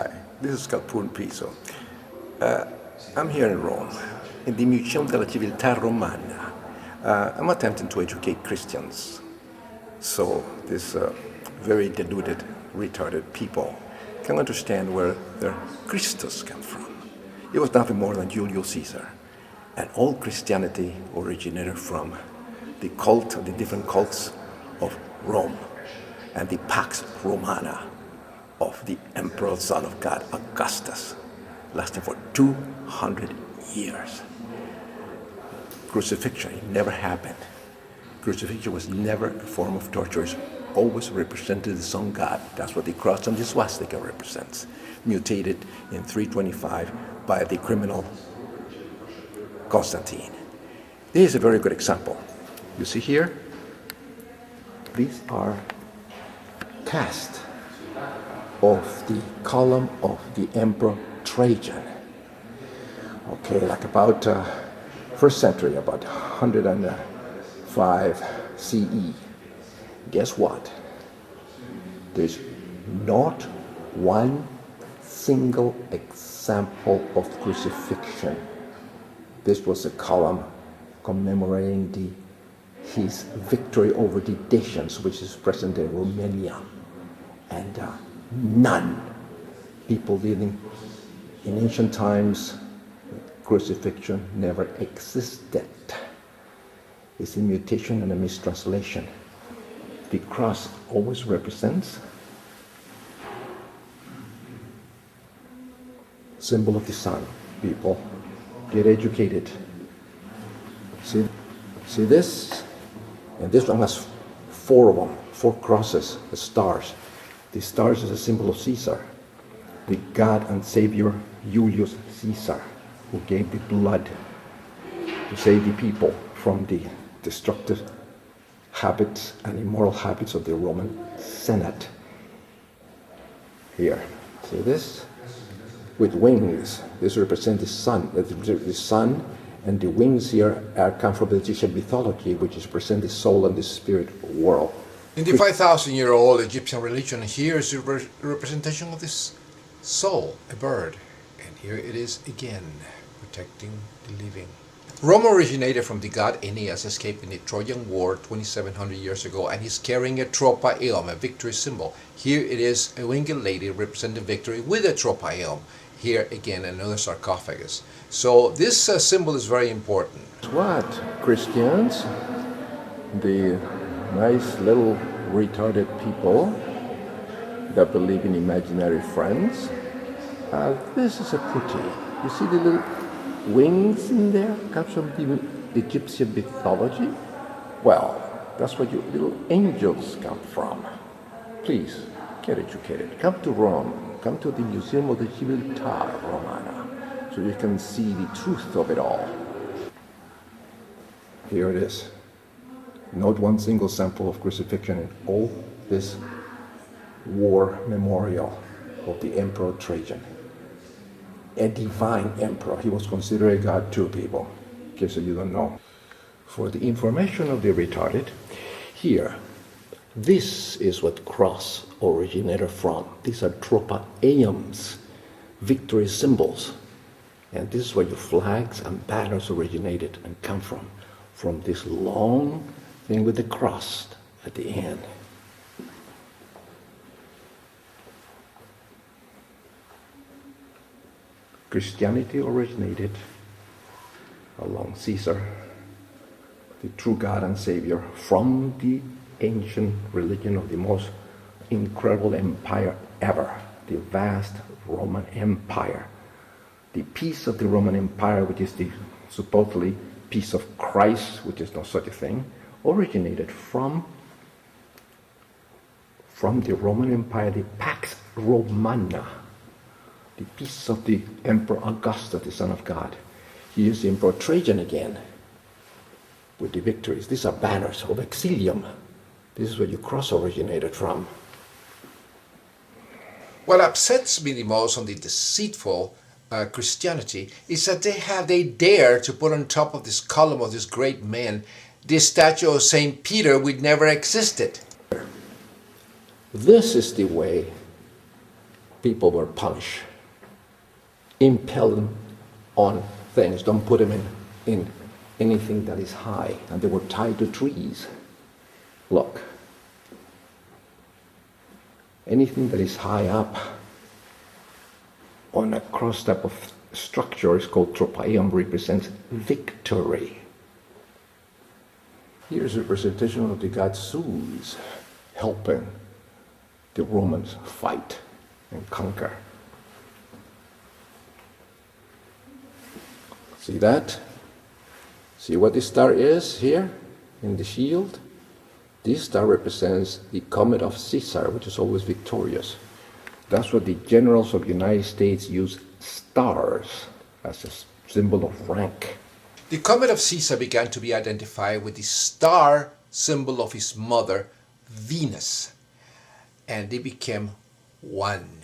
Hi, this is Scalpur Piso. I'm here in Rome, in the Museum della Civiltà Romana. I'm attempting to educate Christians, so this very deluded, retarded people can understand where their Christus comes from. It was nothing more than Julius Caesar, and all Christianity originated from the cult, the different cults of Rome, and the Pax Romana of the Emperor Son of God, Augustus, lasting for 200 years. Crucifixion, it never happened. Crucifixion was never a form of torture. It always represented the sun god. That's what the cross and the swastika represents. Mutated in 325 by the criminal Constantine. This is a very good example. You see here, these are cast of the column of the Emperor Trajan. Okay, like about first century, about 105 CE. Guess what? There's not one single example of crucifixion. This was a column commemorating his victory over the Dacians, which is present in Romania. And none. People living in ancient times, crucifixion never existed. It's a mutation and a mistranslation. The cross always represents symbol of the sun. People, get educated. See this? And this one has four of them, four crosses, the stars. The stars is a symbol of Caesar, the God and Savior Julius Caesar, who gave the blood to save the people from the destructive habits and immoral habits of the Roman Senate. Here, see this? With wings. This represents the sun. The sun and the wings here come from the Egyptian mythology, which is present the soul and the spirit world. In the 5,000-year-old Egyptian religion, here is a representation of this soul, a bird. And here it is again, protecting the living. Rome originated from the god Aeneas, escaping the Trojan War 2,700 years ago, and he's carrying a tropa eum, a victory symbol. Here it is a winged lady representing victory with a tropa eum. Here again, another sarcophagus. So this symbol is very important. What? Christians? The nice little retarded people that believe in imaginary friends. This is a pretty. You see the little wings in there? Comes from the Egyptian mythology? Well, that's where your little angels come from. Please, get educated. Come to Rome. Come to the Museum of the Civiltà Romana so you can see the truth of it all. Here it is. Not one single sample of crucifixion in all this war memorial of the Emperor Trajan. A divine emperor. He was considered a god too, people, in case you don't know. For the information of the retarded, here, this is what cross originated from. These are tropa eums, victory symbols. And this is where your flags and banners originated and come from this long thing with the cross at the end. Christianity originated along Caesar, the true God and Savior, from the ancient religion of the most incredible empire ever, the vast Roman Empire. The peace of the Roman Empire, which is the supposedly peace of Christ, which is not such a thing, originated from the Roman Empire, the Pax Romana, the peace of the Emperor Augustus, the Son of God. He used the Emperor Trajan again with the victories. These are banners of exilium. This is where your cross originated from. What upsets me the most on the deceitful Christianity is that they dare to put on top of this column of this great man this statue of Saint Peter, which never existed. This is the way people were punished. Impel them on things. Don't put them in anything that is high. And they were tied to trees. Look. Anything that is high up on a cross type of structure is called tropaion, represents victory. Here's a representation of the god Zeus helping the Romans fight and conquer. See that? See what the star is here in the shield? This star represents the comet of Caesar, which is always victorious. That's what the generals of the United States use stars as a symbol of rank. The comet of Caesar began to be identified with the star symbol of his mother, Venus, and they became one.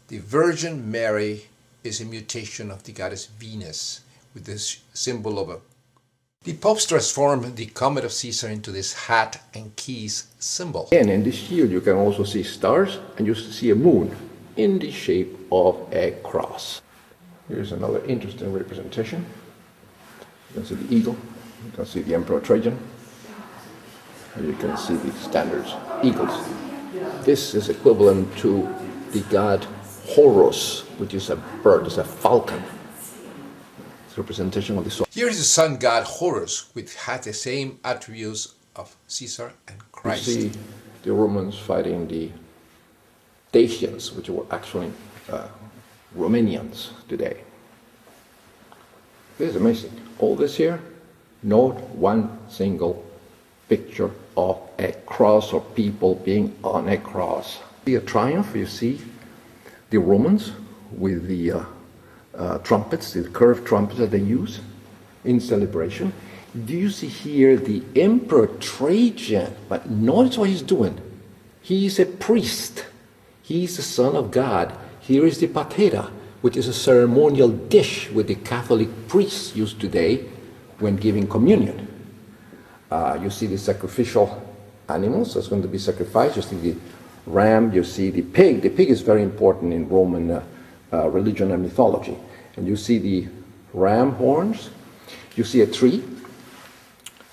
The Virgin Mary is a mutation of the goddess Venus with this symbol of a... The popes transformed the comet of Caesar into this hat and keys symbol. And in this shield you can also see stars, and you see a moon in the shape of a cross. Here's another interesting representation. You can see the eagle, you can see the Emperor Trajan, and you can see the standards, eagles. This is equivalent to the god Horus, which is a bird, it's a falcon. It's a representation of the soul. Here is the sun god Horus, which had the same attributes of Caesar and Christ. You see the Romans fighting the Dacians, which were actually Romanians today. This is amazing. All this here, not one single picture of a cross or people being on a cross. See a triumph, you see the Romans with the trumpets, the curved trumpets that they use in celebration. Do you see here the Emperor Trajan? But notice what he's doing. He is a priest. He is the son of God. Here is the patera, which is a ceremonial dish with the Catholic priests use today when giving communion. You see the sacrificial animals that's going to be sacrificed. You see the ram, you see the pig. The pig is very important in Roman religion and mythology. And you see the ram horns. You see a tree,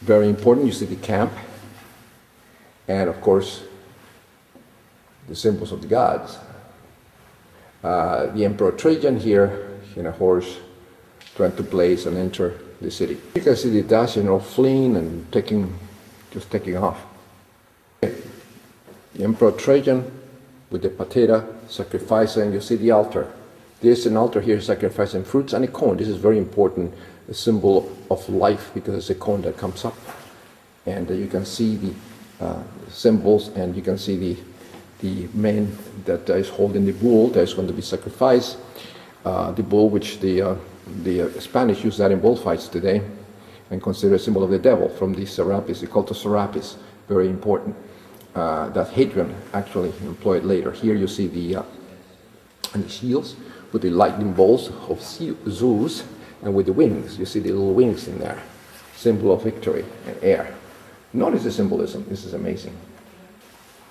very important. You see the camp. And of course, the symbols of the gods. The Emperor Trajan here in a horse trying to place and enter the city. You can see the Dacians fleeing and just taking off. The Emperor Trajan with the patera sacrificing, you see the altar. There's an altar here sacrificing fruits and a cone. This is very important, a symbol of life because it's a cone that comes up. And you can see the symbols, and you can see the man that is holding the bull that is going to be sacrificed. The bull, which the Spanish use that in bullfights today and consider a symbol of the devil, from the Serapis, the cult of Serapis, very important. That Hadrian actually employed later. Here you see the shields with the lightning bolts of Zeus, and with the wings. You see the little wings in there, symbol of victory and air. Notice the symbolism. This is amazing.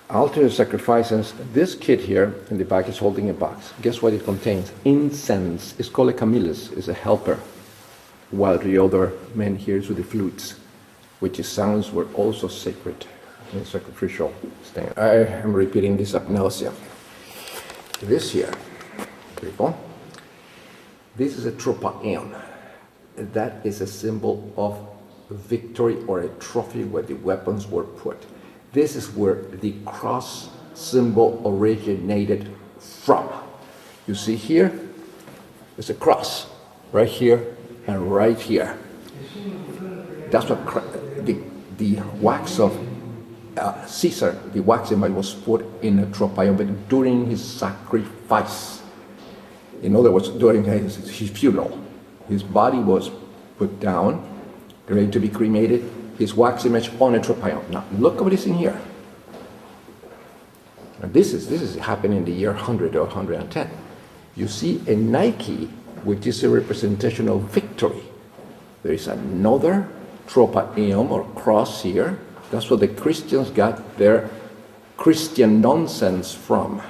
Altar sacrifices. This kid here in the back is holding a box. Guess what it contains? Incense. It's called a camillus. It's a helper. While the other men here is with the flutes, which is sounds were also sacred in sacrificial stand. I am repeating this ab nausea. This here, people, this is a tropaion. That is a symbol of victory or a trophy where the weapons were put. This is where the cross symbol originated from. You see here, there's a cross right here and right here. That's what the wax of Caesar, the wax image was put in a tropaion, but during his sacrifice. In other words, during his funeral, his body was put down, ready to be cremated, his wax image on a tropaion. Now, look at what is in here. And this is happening in the year 100 or 110. You see a Nike, which is a representation of victory. There is another tropaion or cross here. That's where the Christians got their Christian nonsense from.